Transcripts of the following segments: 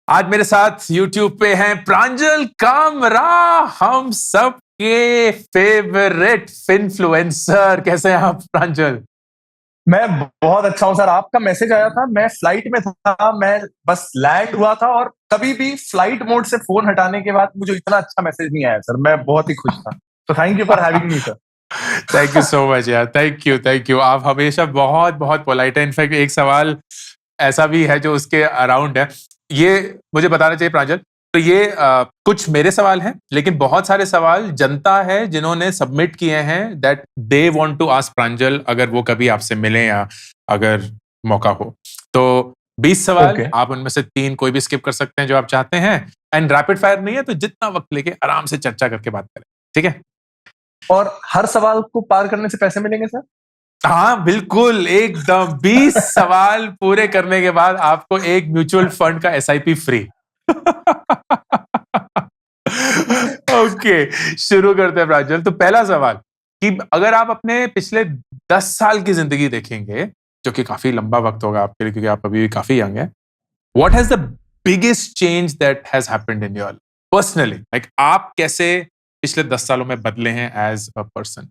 आज मेरे साथ YouTube पे हैं प्रांजल कामरा, हम सब के फेवरेट इन्फ्लुएंसर। कैसे हैं आप प्रांजल? मैं बहुत अच्छा हूँ सर। आपका मैसेज आया था, मैं फ्लाइट में था, मैं बस लैंड हुआ था और कभी भी फ्लाइट मोड से फोन हटाने के बाद मुझे इतना अच्छा मैसेज नहीं आया सर। मैं बहुत ही खुश था, तो thank you for having me sir. Thank you so much यार, थैंक यू। आप हमेशा बहुत बहुत पोलाइट है। इनफैक्ट एक सवाल ऐसा भी है जो उसके अराउंड है, ये मुझे बताना चाहिए प्रांजल। तो ये कुछ मेरे सवाल हैं, लेकिन बहुत सारे सवाल जनता है जिन्होंने सबमिट किए हैं that they want to ask Pranjal, अगर वो कभी आपसे मिले या अगर मौका हो तो। 20 सवाल, ओके। आप उनमें से 3 कोई भी स्किप कर सकते हैं जो आप चाहते हैं। एंड रैपिड फायर नहीं है, तो जितना वक्त लेके आराम से चर्चा करके बात करें, ठीक है? और हर सवाल को पार करने से पैसे मिलेंगे सर? हाँ बिल्कुल, एकदम 20 सवाल पूरे करने के बाद आपको एक म्यूचुअल फंड का एसआईपी फ्री। ओके, शुरू करते हैं प्रांजल। तो पहला सवाल कि अगर आप अपने पिछले 10 साल की जिंदगी देखेंगे, जो कि काफी लंबा वक्त होगा आपके लिए क्योंकि आप अभी भी काफी यंग है, what has the biggest change that has happened in your personally? Like आप कैसे पिछले 10 सालों में बदले हैं as a person?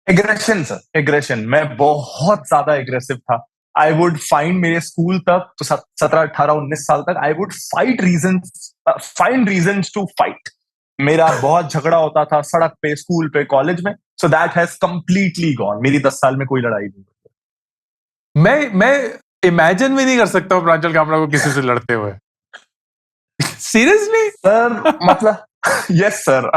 Aggression sir, aggression. मैं बहुत ज्यादा एग्रेसिव था। आई वुड फाइंड मेरे स्कूल तक तो 17, 18, 19 साल तक I would find reasons to fight. मेरा बहुत झगड़ा होता था सड़क पे, स्कूल पे, कॉलेज में। So that has completely gone. मेरी 10 साल में कोई लड़ाई नहीं हुई। मैं इमेजिन भी नहीं कर सकता हूँ प्रांजल कामरा को किसी से लड़ते हुए। सीरियसली? सर मतलब यस सर।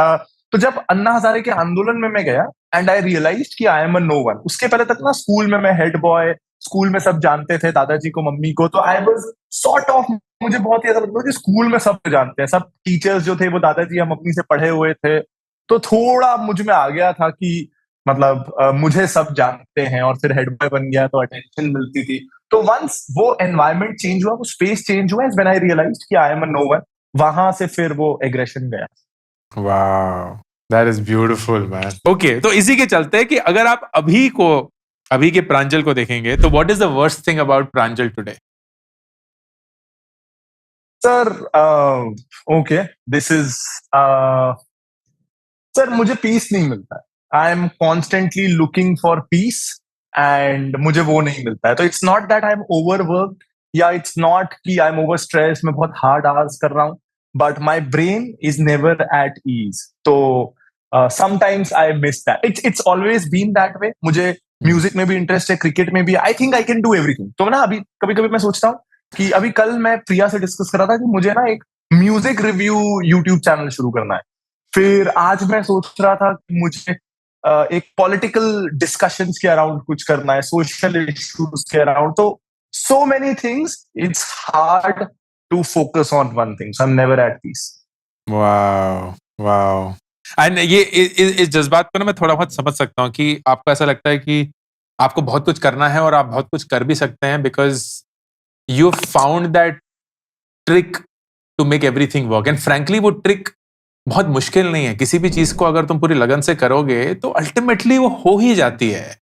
तो जब अन्ना हजारे के आंदोलन में मैं गया एंड आई रियलाइज कि I am a no one. उसके पहले तक ना स्कूल में मैं हेड बॉय, स्कूल में सब जानते थे, दादाजी को, मम्मी को। तो आई वाज सॉर्ट ऑफ, मुझे बहुत ही ऐसा लगता था कि स्कूल में सब जानते हैं, सब टीचर्स जो थे वो दादाजी या मम्मी से पढ़े हुए थे। तो थोड़ा मुझ में आ गया था कि मतलब मुझे सब जानते हैं। और फिर हेड बॉय बन गया तो अटेंशन मिलती थी। तो वंस वो एनवायरमेंट चेंज हुआ, वो स्पेस चेंज हुआ, व्हेन आई रियलाइज्ड कि I am a no one, वहां से फिर वो एग्रेशन गया। वाह, that is beautiful man. Okay, तो इसी के चलते हैं कि अगर आप अभी के प्रांजल को देखेंगे तो what is the worst thing about Pranjal today? Sir okay, this is sir, मुझे पीस नहीं मिलता है। I am constantly looking for piece and मुझे वो नहीं मिलता है। तो it's not that I am overwork, या इट्स नॉट कि आई एम ओवर स्ट्रेस, मैं बहुत हार्ड आवर्स कर रहा हूँ, but my brain is never at ease. तो sometimes I miss that. It's always been that way. मुझे म्यूजिक में भी इंटरेस्ट है, क्रिकेट में भी। I think I can do everything. तो ना अभी कभी कभी मैं सोचता हूँ कि अभी कल मैं प्रिया से डिस्कस कर रहा था कि मुझे ना एक म्यूजिक रिव्यू यूट्यूब चैनल शुरू करना है। फिर आज मैं सोच रहा था कि मुझे एक पॉलिटिकल डिस्कशंस के अराउंड कुछ करना है, सोशल इश्यूज के अराउंड। तो so many things, it's hard to focus on one thing. I am never at peace. वाह, वाह। एंड ये इस जज्बात को ना मैं थोड़ा बहुत समझ सकता हूँ कि आपको ऐसा लगता है कि आपको बहुत कुछ करना है और आप बहुत कुछ कर भी सकते हैं, because you found that trick to make everything work. And frankly वो ट्रिक बहुत मुश्किल नहीं है। किसी भी चीज को अगर तुम पूरी लगन से करोगे तो अल्टीमेटली वो हो ही जाती है।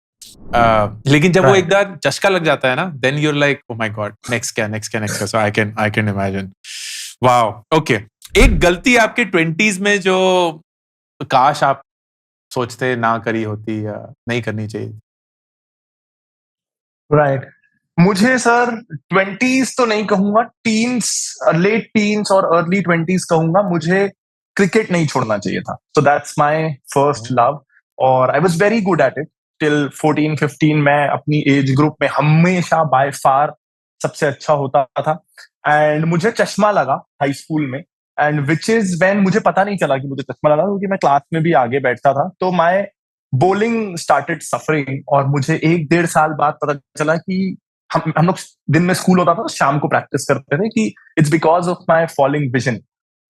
लेकिन जब वो एक राइट। बार चस्का लग जाता है ना, then your like oh my God, next क्या। So I can imagine. Wow, okay. एक गलती आपके 20s में जो काश आप सोचते ना करी होती या नहीं करनी चाहिए? राइट। मुझे सर ट्वेंटीज तो नहीं कहूंगा, टीन्स, लेट टीन्स और अर्ली ट्वेंटीज कहूंगा। मुझे क्रिकेट नहीं छोड़ना चाहिए था। So that's my first love. और I was very good at it till 14, 15। मैं अपनी एज ग्रुप में हमेशा बाय फार सबसे अच्छा होता था। एंड मुझे चश्मा लगा हाई स्कूल में। एंड विच इज व्हेन मुझे पता नहीं चला कि मुझे चश्मा लगा, क्योंकि मैं क्लास में भी आगे बैठता था। तो माय बॉलिंग स्टार्टेड सफरिंग। और मुझे 1, 1.5 साल बाद पता चला कि हम लोग दिन में स्कूल होता था तो शाम को प्रैक्टिस करते थे, कि it's because of my falling vision.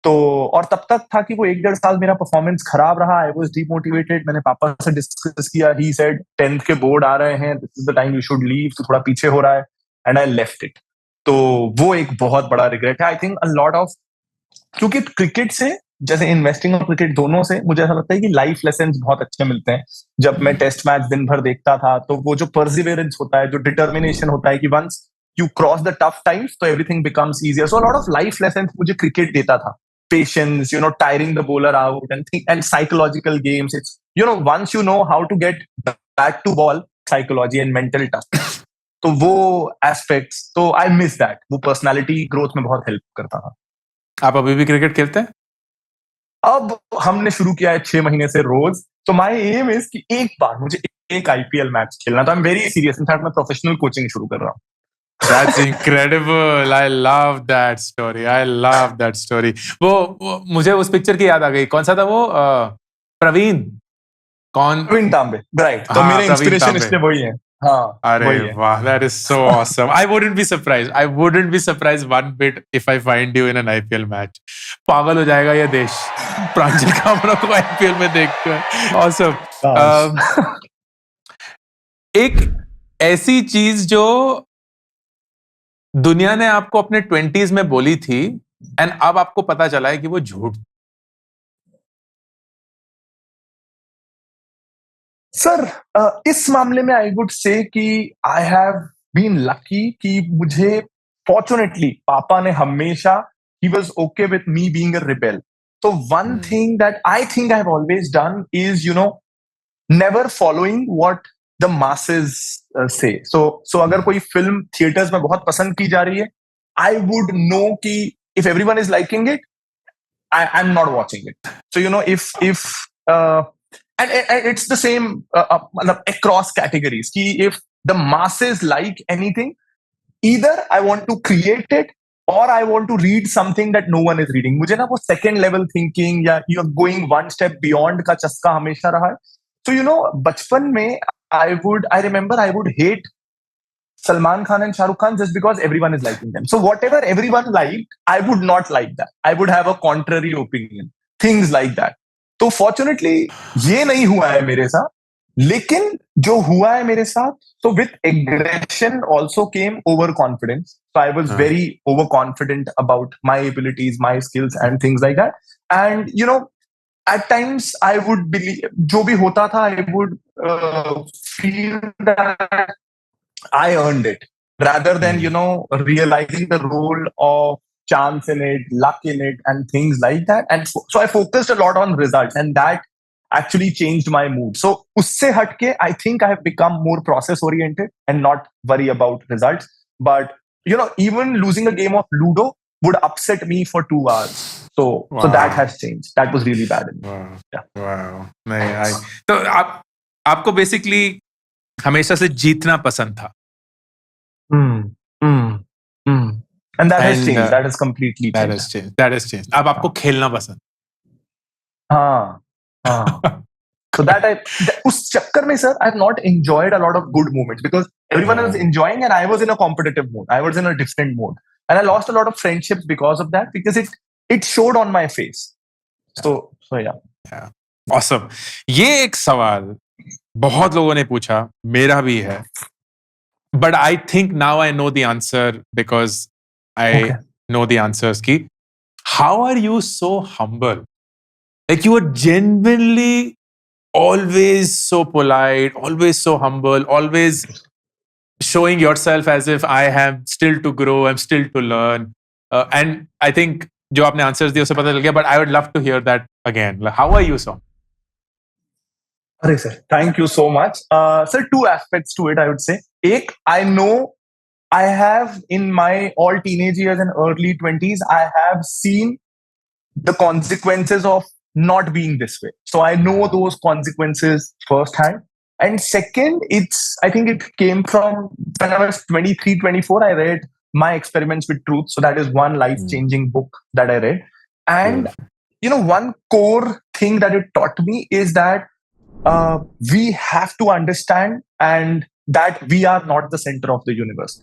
तो और तब तक था कि वो 1, 1.5 साल मेरा परफॉर्मेंस खराब रहा। I was demotivated. मैंने पापा से डिस्कस किया। ही सेड 10th के बोर्ड आ रहे हैं, this is the time you should leave, तो थोड़ा पीछे हो रहा है। And I left it. तो वो एक बहुत बड़ा रिग्रेट है। I think a lot of, क्योंकि क्रिकेट से, जैसे इन्वेस्टिंग और क्रिकेट दोनों से, मुझे ऐसा लगता है कि लाइफ लेसन बहुत अच्छे मिलते हैं। जब मैं टेस्ट मैच दिन भर देखता था तो वो जो परसिवेरेंस होता है, जो डिटर्मिनेशन होता है कि once you cross the tough times, so everything becomes easier. So a lot of life lessons मुझे cricket देता था. Patience, tiring the bowler out and psychological games. It's, once you know how to get back to ball, psychology and mental tough. तो वो aspects, तो I miss that. वो personality growth में बहुत help करता था. आप अभी भी क्रिकेट खेलते हैं? अब हमने शुरू किया है 6 महीने से रोज. तो my aim is कि एक बार मुझे एक IPL मैच खेलना. तो I'm very serious. In fact, मैं प्रोफेशनल कोचिंग शुरू कर रहा हूँ. That's incredible. I love that story. I love that story. वो मुझे उस पिक्चर की याद आ गई. कौन सा था वो? प्रवीण तांबे. राइट. तो मेरे इंस्पिरेशन इसलिए वही है. हाँ. अरे वाह, that is so awesome. I wouldn't be surprised. I wouldn't be surprised one bit if I find you in an IPL match. पागल हो जाएगा ये देश. प्रांजल कामरा को IPL में देखकर. Awesome. एक ऐसी चीज जो दुनिया ने आपको अपने 20s में बोली थी एंड अब आपको पता चला है कि वो झूठ. सर, इस मामले में आई वुड से कि आई हैव बीन लकी कि मुझे फॉर्चुनेटली पापा ने हमेशा ही was okay with me being a rebel. तो one thing that I think I have always done is never following what the masses से. So अगर कोई फिल्म थिएटर्स में बहुत पसंद की जा रही है, आई वुड नो कि if everyone is liking it, I am not watching it. So if and it's the same across categories कि if the masses like anything, either I want to create it or I want to read something that no one is reading. मुझे ना वो second level thinking या you're going one step beyond का चस्का हमेशा रहा है. So बचपन में I remember I would hate Salman Khan and Shah Rukh Khan just because everyone is liking them. So whatever everyone liked, I would not like that. I would have a contrary opinion. Things like that. तो fortunately ये नहीं हुआ है मेरे साथ. लेकिन जो हुआ है मेरे साथ, so with aggression also came overconfidence. So I was very overconfident about my abilities, my skills and things like that. And at times I would believe जो भी होता था, I would feel that I earned it rather than realizing the role of chance in it, luck in it and things like that. And so I focused a lot on results and that actually changed my mood. So usse hatke I think I have become more process oriented and not worry about results. But even losing a game of Ludo would upset me for 2 hours. So that has changed. That was really bad. Wow. नहीं, तो आपको basically हमेशा से जीतना पसंद था. And that has changed. That has completely changed. That has changed. अब आपको खेलना पसंद. हाँ. So उस चक्कर में sir, I've not enjoyed a lot of good moments because everyone was enjoying and I was in a competitive mode. I was in a different mode. And I lost a lot of friendships because of that because it showed on my face. So yeah. Awesome. ये एक सवाल बहुत लोगों ने पूछा, मेरा भी है. But I think now I know the answer because I know the answers. Ki, how are you so humble? Like you are genuinely always so polite, always so humble, always showing yourself as if I am still to grow, I'm still to learn. And I think जो आपने answers दिए उससे पता चल गया, but I would love to hear that again. Like, how are you, so? अरे sir, thank you so much. Sir, 2 aspects to it, I would say. Ek, I know I have in my all teenage years and early 20s, I have seen the consequences of not being this way. So I know those consequences firsthand. And second, I think it came from when I was 23, 24, I read My Experiments with Truth. So that is one life-changing book that I read. And, one core thing that it taught me is that we have to understand and that we are not the center of the universe.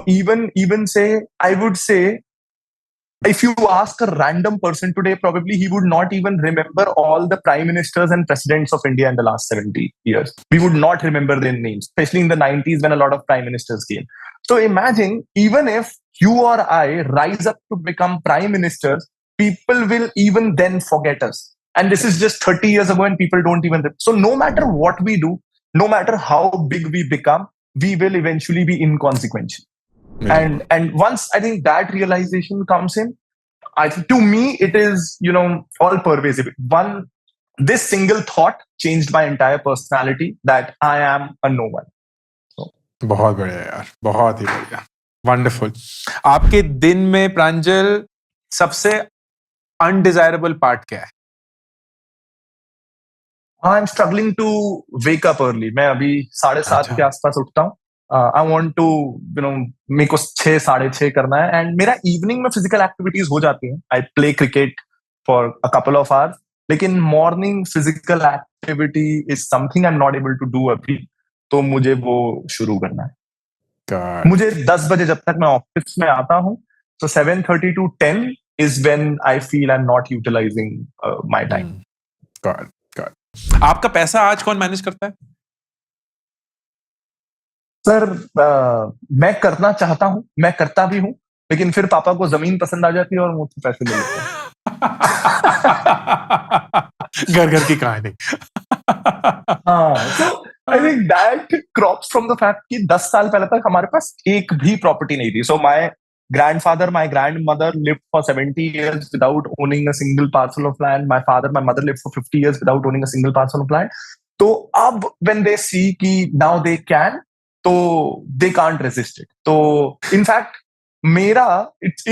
Even say, I would say, if you ask a random person today, probably he would not even remember all the prime ministers and presidents of India in the last 70 years. We would not remember their names, especially in the 90s when a lot of prime ministers came. So imagine, even if you or I rise up to become prime ministers, people will even then forget us. And this is just 30 years ago and people don't even... So no matter what we do, no matter how big we become, we will eventually be inconsequential. And once I think that realization comes in, I think to me it is, all pervasive. This single thought changed my entire personality, that I am a no one. बहुत बढ़िया यार, बहुत ही बढ़िया, wonderful. आपके दिन में प्रांजल सबसे undesirable part क्या है? I'm struggling to wake up early. मैं अभी 7:30 अच्छा। के आसपास उठता हूँ. I want to, मेरे को 6, 6:30 करना है, एंड मेरा इवनिंग में फिजिकल एक्टिविटीज हो जाती हैं. I play cricket for a couple of hours, लेकिन morning physical activity is something I am not able to do अभी. तो मुझे वो शुरू करना है. God. मुझे 10 बजे जब तक मैं ऑफिस में आता हूँ, तो 7:30 to 10 is when I feel I am not utilising my time. God. आपका पैसा आज कौन मैनेज करता है? सर, मैं करना चाहता हूँ, मैं करता भी हूँ, लेकिन फिर पापा को जमीन पसंद आ जाती है और मुझसे पैसे ले लेते हैं. घर घर की कहानी। हाँ, आई think that crops from the fact कि 10 साल पहले तक हमारे पास एक भी प्रॉपर्टी नहीं थी. So my grandfather, my grandmother lived for 70 years without owning a single parcel of land. My father, my mother lived for 50 years without owning a single parcel of land. तो अब when they see कि now they can, तो they can't resist it. तो in fact मेरा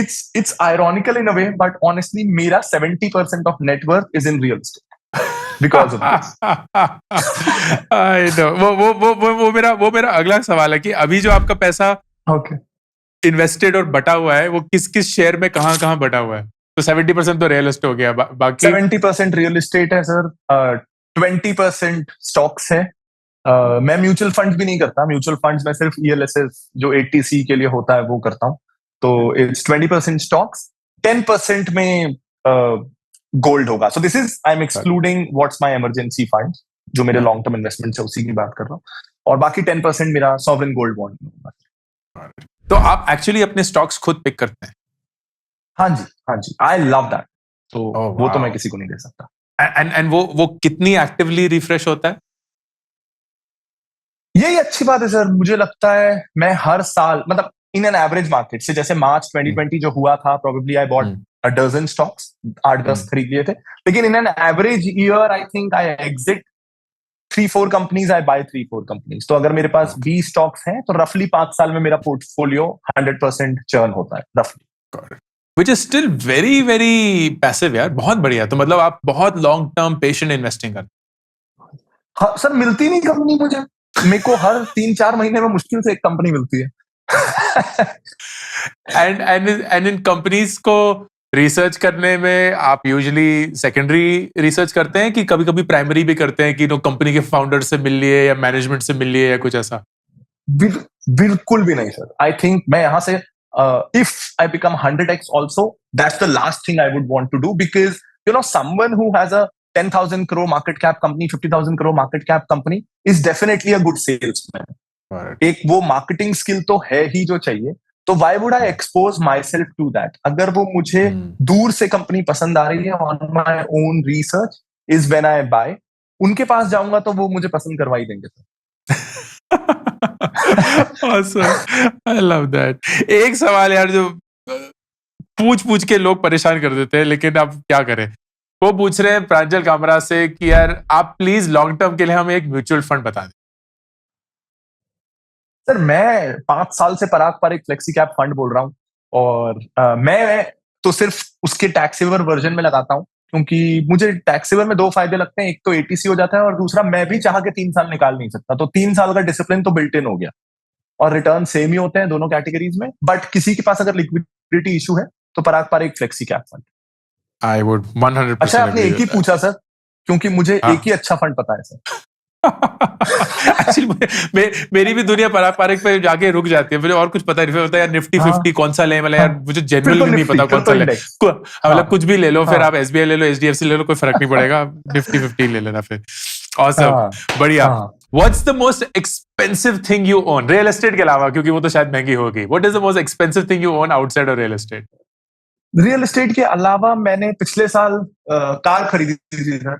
it's ironical in a way, but honestly मेरा 70% of net worth is in real estate because of this. I know. वो मेरा अगला सवाल है कि अभी जो आपका पैसा Okay. इन्वेस्टेड और बटा हुआ है, वो किस किस शेयर में कहाँ बटा हुआ है? तो 70% तो रियल एस्टेट हो गया, बाकी 70% रियल एस्टेट है सर. 20% स्टॉक्स है. मैं म्यूचुअल फंड्स भी नहीं करता. म्यूचुअल फंड्स में सिर्फ ELSS जो 80C के लिए होता है वो करता हूँ. तो इट्स 20% स्टॉक्स, 10% में गोल्ड होगा. So this is I am excluding what's my emergency fund, जो मेरे लॉन्ग टर्म इन्वेस्टमेंट है उसी की बात कर रहा हूँ. और बाकी 10% मेरा सॉवरेन गोल्ड बॉन्ड में होगा. तो आप एक्चुअली अपने स्टॉक्स खुद पिक करते हैं? हाँ जी, आई लव दैट. तो वो तो मैं किसी को नहीं दे सकता. एंड वो कितनी एक्टिवली रिफ्रेश होता है? यही अच्छी बात है सर. मुझे लगता है मैं हर साल, मतलब इन एन एवरेज मार्केट से, जैसे मार्च 2020 जो हुआ था, probably I bought a dozen stocks, 8-10 खरीद लिए थे. लेकिन in an average year I think I exit 3-4 companies, I buy 3-4 companies. तो अगर मेरे पास 20 स्टॉक्स हैं, तो रफली 5 साल में मेरा पोर्टफोलियो 100% चर्न होता है रफली. Which is still very very passive यार, बहुत बढ़िया. तो मतलब आप बहुत लॉन्ग टर्म पेशेंट इन्वेस्टिंग करते हैं. हाँ सर, मिलती नहीं कंपनी मुझे. मेरे को हर 3-4 महीने में मुश्किल से एक कंपनी मिलती है. एंड इन कंपनीज को रिसर्च करने में आप यूजुअली सेकेंडरी रिसर्च करते हैं कि कभी कभी प्राइमरी भी करते हैं कि कंपनी के फाउंडर से मिल लिए या मैनेजमेंट से मिल लिए या कुछ ऐसा? बिल्कुल भी नहीं सर. आई थिंक मैं यहाँ से if I become 100x also, that's the last thing I would want to do, because someone who has a 10,000 crore market cap company, 50,000 crore market cap company is definitely a good salesman. एक वो marketing skill तो है ही जो चाहिए. तो why would I expose myself to that? अगर वो मुझे दूर से कंपनी पसंद आ रही है, on my own research is when I buy. उनके पास जाऊंगा तो वो मुझे पसंद करवा ही देंगे sir. Awesome. I love that. एक सवाल यार जो पूछ के लोग परेशान कर देते हैं, लेकिन अब क्या करें. वो पूछ रहे हैं प्रांजल कामरा से कि यार आप प्लीज लॉन्ग टर्म के लिए हमें एक म्यूचुअल फंड बता दें. सर, मैं 5 साल से पराग पर एक फ्लेक्सी कैप फंड बोल रहा हूँ, और मैं तो सिर्फ उसके टैक्सेवर वर्जन में लगाता हूँ, क्योंकि मुझे टैक्सेवर में 2 फायदे लगते हैं. एक तो ATC हो जाता है, और दूसरा मैं भी चाह के 3 साल निकाल नहीं सकता. तो 3 साल का डिसिप्लिन तो बिल्ट इन हो गया, और रिटर्न सेम ही होते हैं दोनों कैटेगरीज में. बट किसी के पास अगर लिक्विडिटी इशू है, तो पराग पर एक flexi cap fund. I would 100%. अच्छा, आपने एक ही पूछा सर, क्योंकि मुझे एक ही अच्छा फंड पता है सर. एक्चुअली मेरी भी दुनिया पारंपरिक पे जाके रुक जाती है. मुझे और कुछ पता नहीं होता यार. निफ्टी 50 कौन सा ले, मतलब यार मुझे जेन्युइनली नहीं पता कौन सा ले. मतलब कुछ भी ले लो, फिर आप SBI ले लो, HDFC ले लो, कोई फर्क नहीं पड़ेगा. निफ्टी 50 ले लेना फिर. ऑसम, बढ़िया. What's the most expensive thing you own, real estate के अलावा, क्योंकि वो तो शायद महंगी होगी. What is the most expensive thing you own outside of real estate? Real estate के अलावा मैंने पिछले साल कार खरीदी थी सर.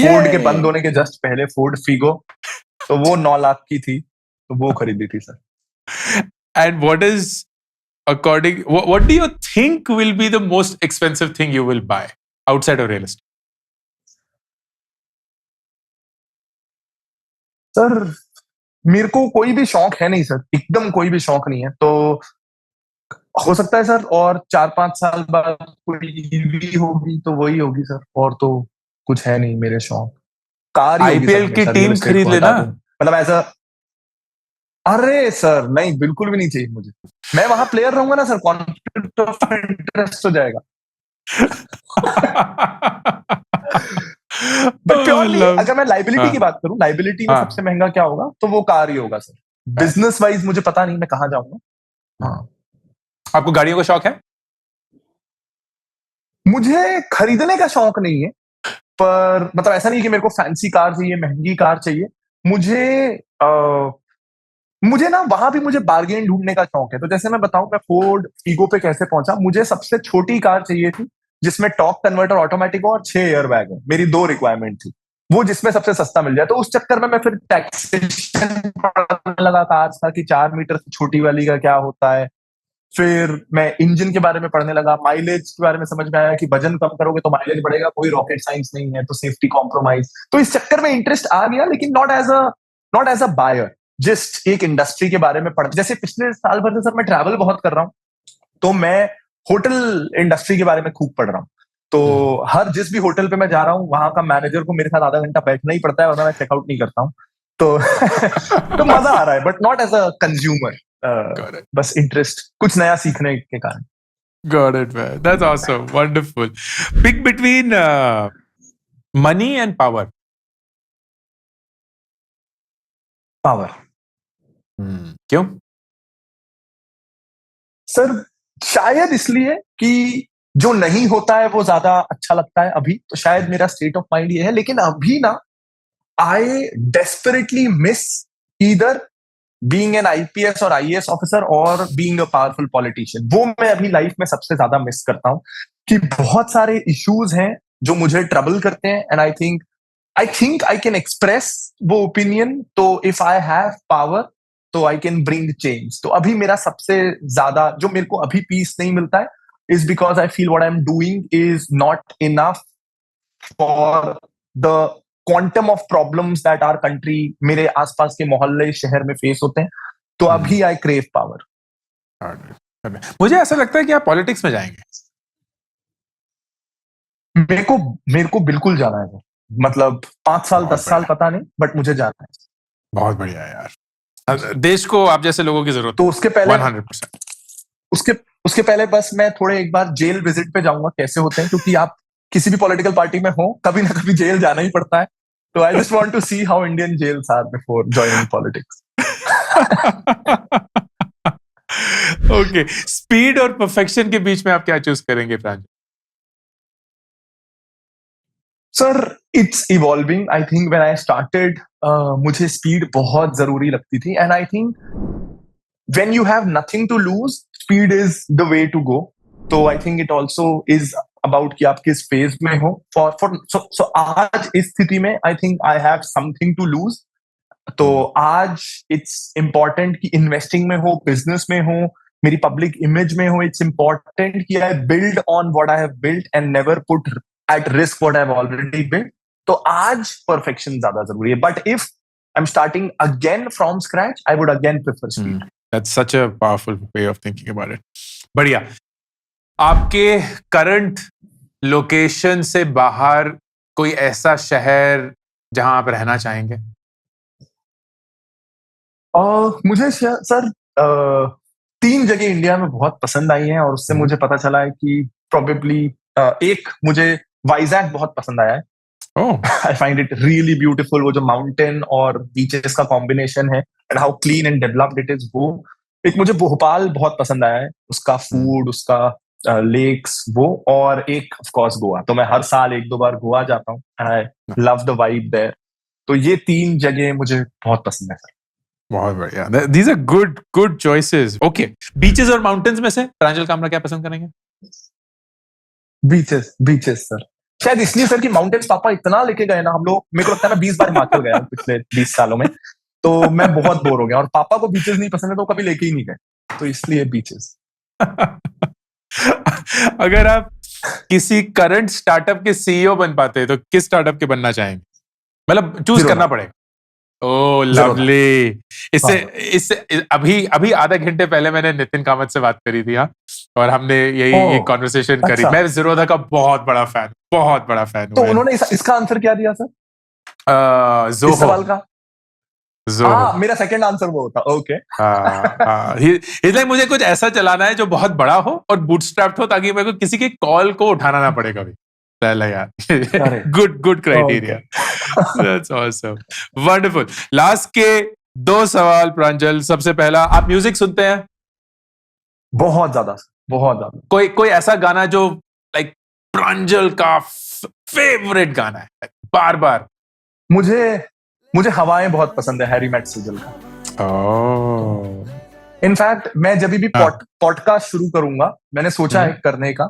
फोर्ड के बंद होने के जस्ट पहले, फोर्ड फीगो. तो वो 9 लाख की थी, तो वो खरीदी थी sir. And what is according, what do you think will be the most expensive thing you will buy outside of real estate? Sir मेरे को कोई भी शौक है नहीं सर, एकदम कोई भी शौक नहीं है, तो हो सकता है सर और 4-5 साल बाद कोई ईवी होगी तो वही होगी सर, और तो कुछ है नहीं मेरे शौक। कार ही होगी सर, IPL की हमेशा टीम real estate खरीद को हटा लेना। दूं। मतलब ऐसा, अरे सर नहीं, बिल्कुल भी नहीं चाहिए मुझे। मैं वहां प्लेयर रहूंगा ना सर, कॉन्फ्लिक्ट ऑफ इंटरेस्ट हो जाएगा। बट प्योरली अगर मैं लाइबिलिटी की बात करूं, लाइबिलिटी में सबसे महंगा क्या होगा, तो वो कार ही होगा सर। बिजनेस वाइज मुझे पता नहीं मैं कहाँ जाऊंगा। हाँ, आपको गाड़ियों का शौक है? मुझे खरीदने का शौक नहीं है, पर मतलब ऐसा नहीं कि मेरे को फैंसी कार चाहिए, महंगी कार चाहिए। मुझे ना वहां भी मुझे बार्गेन ढूंढने का शौक है। तो जैसे मैं बताऊं, मैं फोर्ड फीगो पे कैसे पहुंचा। मुझे सबसे छोटी कार चाहिए थी जिसमें टॉर्क कन्वर्टर ऑटोमेटिक हो और 6 एयर बैग हो। मेरी 2 रिक्वायरमेंट थी, वो जिसमें सबसे सस्ता मिल जाए। तो उस चक्कर में मैं फिर टैक्सेशन पढ़ने लगा कार्स का, कि 4 मीटर से छोटी वाली का क्या होता है। फिर मैं इंजन के बारे में पढ़ने लगा, माइलेज के बारे में समझ में आया कि वजन कम करोगे तो माइलेज बढ़ेगा, कोई रॉकेट साइंस नहीं है, तो सेफ्टी कॉम्प्रोमाइज। तो इस चक्कर में इंटरेस्ट आ गया, लेकिन not as a buyer, just एक इंडस्ट्री के बारे में पढ़। जैसे पिछले साल भर से सर मैं ट्रैवल बहुत कर रहा हूँ, तो मैं होटल इंडस्ट्री के बारे में खूब पढ़ रहा हूँ। तो हर जिस भी होटल पे मैं जा रहा हूँ, वहां का मैनेजर को मेरे साथ आधा घंटा बैठना ही पड़ता है, वरना मैं चेकआउट नहीं करता हूँ। तो तो मजा आ रहा है, but not as a consumer, बस इंटरेस्ट कुछ नया सीखने के कारण। Got it, man. That's awesome. Wonderful. Pick between money and power. Power. क्यों? सर शायद इसलिए कि जो नहीं होता है वो ज्यादा अच्छा लगता है अभी, तो शायद मेरा स्टेट ऑफ माइंड ये है। लेकिन अभी ना, आई desperately miss either being an IPS और आईएएस ऑफिसर और बीइंग अ पावरफुल पॉलिटिशियन। वो मैं अभी लाइफ में सबसे ज्यादा मिस करता हूँ, कि बहुत सारे इश्यूज हैं जो मुझे ट्रबल करते हैं, and I think I can express वो ओपिनियन। तो इफ आई हैव पावर तो आई कैन ब्रिंग चेंज। तो अभी मेरा सबसे ज्यादा जो मेरे को अभी पीस नहीं मिलता है, is because I feel what I am doing is not enough for the quantum of problems that our country, मेरे आसपास के मोहल्ले शहर में फेस होते हैं। तो अभी आई क्रेव पावर। मुझे ऐसा लगता है कि आप पॉलिटिक्स में जाएंगे। मेरे को बिल्कुल जाना है सर। मतलब 5 साल 10 साल पता नहीं, बट मुझे जाना है। बहुत बढ़िया यार, देश को आप जैसे लोगों की जरूरत। तो उसके पहले 100%। उसके पहले बस मैं थोड़े एक बार जेल विजिट पे जाऊंगा, कैसे होते हैं, क्योंकि आप किसी भी पॉलिटिकल पार्टी में हो, कभी ना कभी जेल जाना ही पड़ता है। तो I just want to see how Indian jails are before joining politics. Okay, speed और परफेक्शन के बीच में आप क्या चूज करेंगे Pranjal? Sir it's evolving. I think when I started, मुझे स्पीड बहुत जरूरी लगती थी, and I think when you have nothing to lose, speed is the way to go. तो I think it also is about कि आप किस फेज में हो। सो आज इस स्थिति में I think I have something to lose. तो आज इट्स इंपॉर्टेंट कि इन्वेस्टिंग में हो, बिजनेस में हो, मेरी पब्लिक इमेज में हो। इट्स इंपॉर्टेंट कि I build on what I have built and never put at risk what I have already built. तो आज परफेक्शन ज्यादा जरूरी है, but if I am starting again from scratch, I would again prefer speed. That's such a powerful way of thinking about it. बढ़िया। आपके current location से बाहर कोई ऐसा शहर जहां आप रहना चाहेंगे? मुझे सर 3 जगह इंडिया में बहुत पसंद आई हैं, और उससे मुझे पता चला है कि प्रोबेबली एक मुझे वाइजैक बहुत पसंद आया है। I find it really beautiful. वो जो माउंटेन और बीचेस का कॉम्बिनेशन है, and how clean and developed it is, वो एक मुझे भोपाल बहुत पसंद आया है, उसका फूड, उसका लेक्स वो, और एक ऑफ कोर्स गोवा। तो मैं हर साल 1-2 बार गोवा जाता हूँ, and I love the vibe there. तो ये 3 जगह मुझे बहुत पसंद है सर। बहुत बढ़िया, these are good choices. Okay, beaches और माउंटेन्स में से प्रांजल कामरा क्या पसंद करेंगे? Beaches sir. शायद इसलिए सर कि माउंटेन्स पापा इतना लेके गए ना हम लोग, मेरे को लगता है मैं 20 बार हिमाचल गया हूँ पिछले 20 सालों में। तो मैं बहुत बोर हो गया, और पापा को बीचेस नहीं पसंद है तो कभी लेके ही नहीं गए, तो इसलिए बीचेस। अगर आप किसी करंट स्टार्टअप के सीईओ बन पाते तो किस स्टार्टअप के बनना चाहेंगे? मतलब चूज करना पड़ेगा। ओह Zerodha। लवली। इससे हाँ। इससे अभी अभी आधा घंटे पहले मैंने नितिन कामत से बात करी थी, हाँ, और हमने यही ये ओह कॉन्वर्सेशन करी। अच्छा, मैं जीरोधा का बहुत बड़ा फैन तो हूँ। उन्होंने इसका आंसर क्या दिया सर, इस जोहो। सवाल का? जोहो। हाँ, मेरा सेकंड आंसर वो होता। ओके। इसलिए मुझे कुछ ऐसा चलाना है जो बहुत बड़ा हो और बूटस्ट्रैप्ड हो, ताकि मेरे को किसी के कॉल को उठाना ना पड़े कभी। पहले यार, अरे good okay. Criteria. That's awesome. Wonderful. Last के 2 सवाल प्रांजल। सबसे पहला, आप म्यूजिक सुनते हैं? बहुत ज्यादा, बहुत ज्यादा। कोई कोई ऐसा गाना जो लाइक प्रांजल का फेवरेट गाना है, बार बार? मुझे मुझे हवाएं बहुत पसंद है, हैरी मेट सेजल का। ओह। इनफैक्ट मैं जब भी हाँ। पॉडकास्ट शुरू करूंगा, मैंने सोचा है करने का,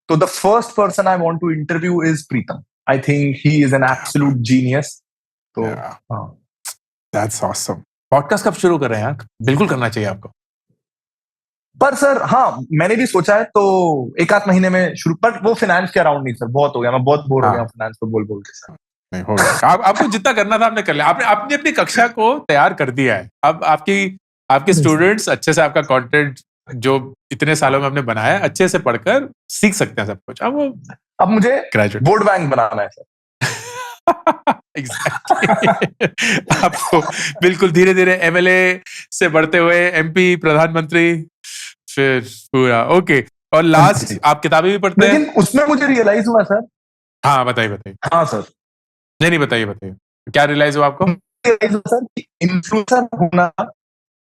तो the first person I want to interview is Pritam. I think he is an absolute genius. तो हाँ। That's awesome. पॉडकास्ट कब शुरू कर रहे हैं यार? बिल्कुल करना चाहिए आपको। पर सर हाँ, मैंने भी सोचा है, तो एक आध महीने में शुरू, पर वो फाइनेंस के अराउंड नहीं सर, बहुत हो गया, मैं बहुत बोर हो गया हाँ, फाइनेंस को बोल बोल के सर। नहीं हो गया। आपको जितना करना था आपने कर लिया। आपने आपने अपनी कक्षा को तैयार कर दिया है। अब आपके स्टूडेंट्स अच्छे से आपका कंटेंट जो इतने सालों में आपने बनाया है, अच्छे से पढ़कर सीख सकते हैं सब कुछ। अब वो अब मुझे ग्रेजुएट। वोट बैंक बनाना है सर। एग्जैक्टली। आपको बिल्कुल धीरे धीरे एमएलए से बढ़ते हुए एमपी, प्रधानमंत्री, फिर पूरा ओके। और लास्ट, आप किताबें भी पढ़ते हैं? लेकिन उसमें मुझे रियलाइज हुआ सर। हाँ, बताइए बताइए। हाँ सर। नहीं नहीं, बताइए बताइए, क्या रियलाइज हुआ आपको? रियलाइज हुआ सर कि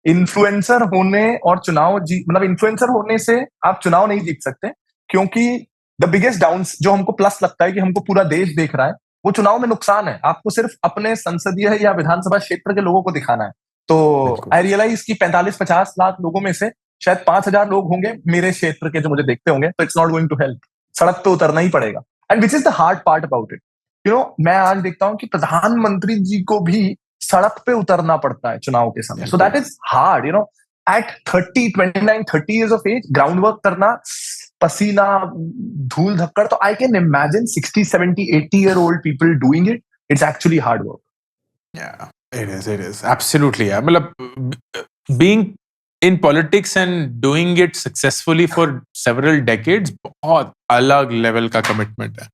इन्फ्लुएंसर होने और चुनाव जीत, मतलब इन्फ्लुएंसर होने से आप चुनाव नहीं जीत सकते, क्योंकि द बिगेस्ट डाउन, जो हमको प्लस लगता है कि हमको पूरा देश देख रहा है, वो चुनाव में नुकसान है। आपको सिर्फ अपने संसदीय या विधानसभा क्षेत्र के लोगों को दिखाना है। तो बिल्कुल। आई रियलाइज कि 45-50 लाख लोगों में से शायद 5,000 लोग होंगे मेरे क्षेत्र के जो मुझे देखते होंगे, तो it's not going to help. सड़क पे उतरना ही पड़ेगा। And which is the hard part about it, मैं आज देखता हूं कि प्रधानमंत्री जी को भी सड़क पे उतरना पड़ता है चुनाव के समय। So that is hard, at 30, 29, 30 years of age, ground work करना, पसीना, धूल धक्कड़। तो I can imagine 60, 70, 80 year old people doing it. It's actually hard work. Yeah, it is absolutely, yeah. मतलब being in politics and doing it successfully for several decades बहुत अलग level का commitment है।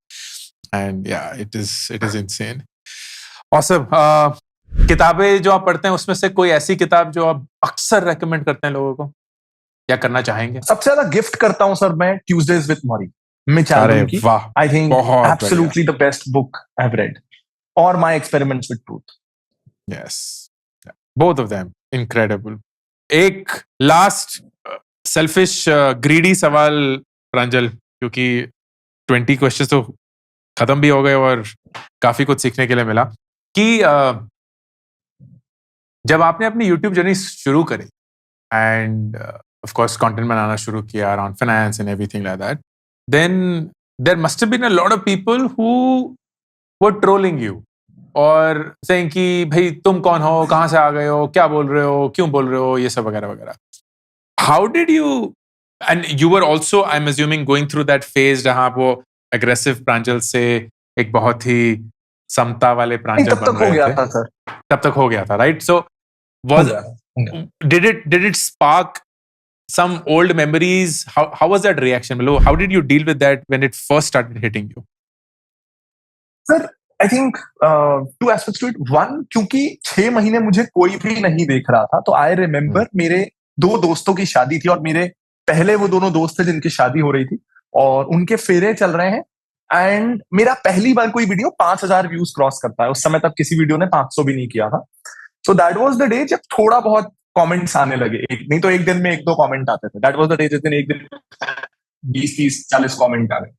And yeah, it is insane. Awesome. किताबें जो आप पढ़ते हैं उसमें से कोई ऐसी किताब जो आप अक्सर रेकमेंड करते हैं लोगों को या करना चाहेंगे? सबसे ज्यादा गिफ्ट करता हूं सर मैं ट्यूजडेज विद मॉरी, मिच अरे एल्बम की। वाह, आई थिंक बहुत बढ़िया। Absolutely the best book I have read, और my experiments with truth. Yes, both of them incredible. एक लास्ट सेल्फिश ग्रीडी सवाल प्रांजल, क्योंकि 20 क्वेश्चंस तो खत्म भी हो गए और काफी कुछ सीखने के लिए मिला कि जब आपने अपनी यूट्यूब जर्नी शुरू करी एंड ऑफ कोर्स कंटेंट बनाना शुरू किया around finance and everything like that, then there must have been a lot of people who were trolling you और सेइंग कि भाई तुम कौन हो, कहाँ से आ गए हो, क्या बोल रहे हो, क्यों बोल रहे हो, ये सब वगैरह वगैरह। How did you, and you were also I am assuming going through that phase जहां आप वो एग्रेसिव प्रांजल से एक बहुत ही समता वाले प्रांजल तब बन तक हो रहे गया थे। था सर, तब तक हो गया था, राइट? सो हो was गया था। did it spark some old memories? How was that reaction? How did you deal with that when it first started hitting you? Sir I think two aspects to it. One, क्योंकि 6 महीने मुझे कोई भी नहीं देख रहा था, तो आई रिमेम्बर मेरे 2 दोस्तों की शादी थी, और मेरे पहले वो दोनों दोस्त थे जिनकी शादी हो रही थी, और उनके फेरे चल रहे हैं। एंड मेरा पहली बार कोई वीडियो 5,000 व्यूज क्रॉस करता है। उस समय तक किसी वीडियो ने 500 भी नहीं किया था। So that was the day जब थोड़ा बहुत कमेंट्स आने लगे। नहीं तो एक दिन में 1-2 कमेंट आते थे। दैट वाज द डे जिस दिन एक दिन 20, 30, 40 कमेंट आ गए,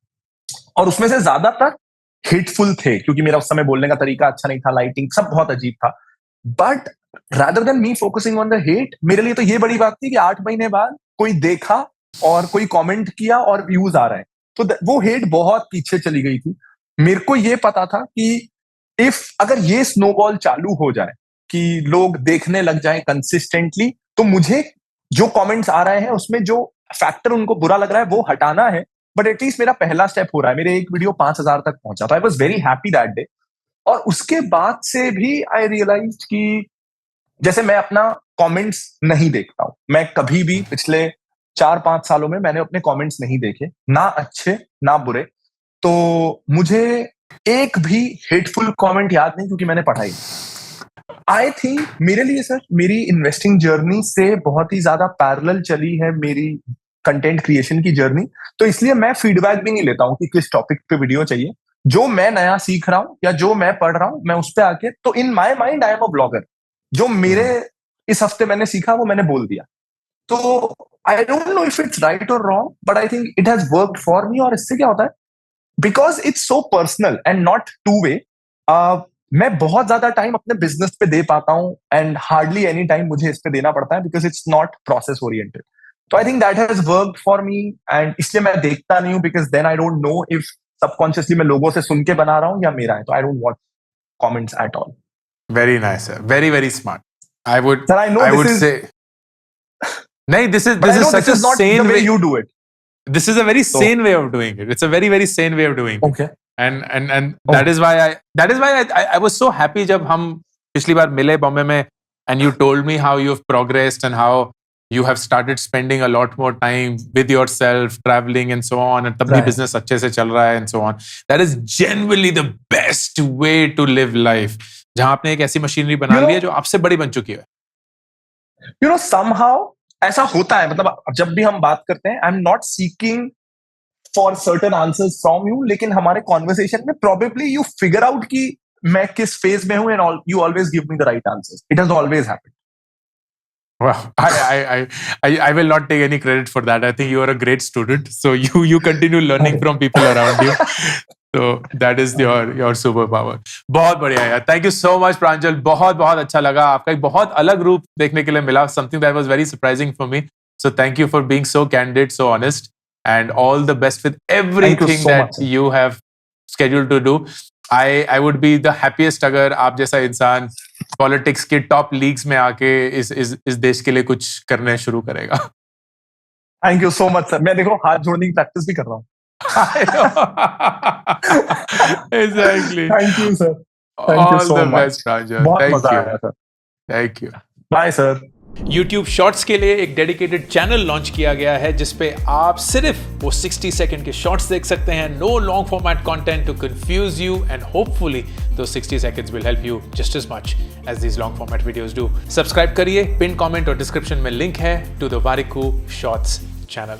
और उसमें से ज्यादातर हेटफुल थे, क्योंकि मेरा उस समय बोलने का तरीका अच्छा नहीं था, लाइटिंग सब बहुत अजीब था। But rather than me focusing on the hate, मेरे लिए तो ये बड़ी बात थी कि 8 महीने बाद कोई देखा और कोई कमेंट किया और व्यूज आ रहे हैं। तो वो हेट बहुत पीछे चली गई थी। मेरे को ये पता था कि अगर ये स्नोबॉल चालू हो जाए कि लोग देखने लग जाएं कंसिस्टेंटली, तो मुझे जो कमेंट्स आ रहे हैं उसमें जो फैक्टर उनको बुरा लग रहा है वो हटाना है, बट एटलीस्ट मेरा पहला स्टेप हो रहा है। मेरे एक वीडियो 5,000 तक पहुंचा, तो I was very happy that day. और उसके बाद से भी आई रियलाइज कि जैसे मैं अपना कमेंट्स नहीं देखता हूं, मैं कभी भी पिछले 4-5 सालों में मैंने अपने कमेंट्स नहीं देखे, ना अच्छे ना बुरे। तो मुझे एक भी हेटफुल कमेंट याद नहीं, क्योंकि मैंने पढ़ा ही नहीं। आई थिंक मेरे लिए सर मेरी इन्वेस्टिंग जर्नी से बहुत ही ज्यादा पैरेलल चली है मेरी कंटेंट क्रिएशन की जर्नी। तो इसलिए मैं फीडबैक भी नहीं लेता हूं कि किस टॉपिक पे वीडियो चाहिए। जो मैं नया सीख रहा हूं या जो मैं पढ़ रहा हूं, मैं उस पर आके, तो in my mind I am a blogger. जो मेरे इस हफ्ते मैंने सीखा वो मैंने बोल दिया। तो I don't know if it's right और wrong, but I think it has worked for me. और इससे क्या होता है, because it's so personal and not two way, मैं बहुत ज्यादा टाइम अपने बिजनेस पे दे पाता हूं, एंड हार्डली एनी टाइम मुझे इस पे देना पड़ता है, because it's not process oriented. तो I think that has worked for me, and इसलिए मैं देखता नहीं हूं, because then I don't know if subconsciously मैं लोगों से सुन के बना रहा हूं या मेरा है। तो I don't watch comments at all. Very nice, sir. Very, very smart. Sir, I know I would this is, say, no, this is but I know such this a is not sane the way way. you do it. This is a very So, sane way of doing it. It's a very, very sane way of doing it. okay. And Oh. that is why I was so happy जब हम पिछली बार मिले बॉम्बे में, and you told me how you've progressed and how you have started spending a lot more time with yourself, traveling and so on, and तब भी Right. business अच्छे से चल रहा है and so on. That is genuinely the best way to live life. जहां आपने एक ऐसी मशीनरी बना ली है जो आपसे बड़ी बन चुकी है। You know, somehow ऐसा होता है, मतलब जब भी हम बात करते हैं, आई am not seeking for certain answers from you, लेकिन हमारे कॉन्वर्सेशन में प्रोबेबली यू फिगर आउट कि मैं किस फेज में हूं, and you always give me the right answers. It has always happened. Wow, I will not take any credit for that. I think you are a great student, so you continue learning from people around you. So that is your superpower. बहुत बढ़िया यार. Thank you so much, प्रांजल. बहुत बहुत अच्छा लगा. आपका एक बहुत अलग रूप देखने के लिए मिला. Something that was very surprising for me. So thank you for being so candid, so honest, and all the best with everything so that much, sir. you have scheduled to do. I would be the happiest अगर आप जैसा इंसान politics के top leagues में आके इस देश के लिए कुछ करने शुरू करेगा। Thank you so much sir. मैं देखो हाथ जोड़ने की प्रैक्टिस भी कर रहा हूँ। Exactly. Thank you sir. Thank you so much. बहुत मजा आया sir. Thank you. Bye sir. YouTube shorts के लिए एक डेडिकेटेड चैनल लॉन्च किया गया है जिसपे आप सिर्फ वो 60 सेकंड के शॉर्ट्स देख सकते हैं. No long format content to confuse you, and hopefully those 60 seconds will help you just as much as these long format videos do. Subscribe करिए, पिन कमेंट और डिस्क्रिप्शन में लिंक है to the Variku Shorts channel.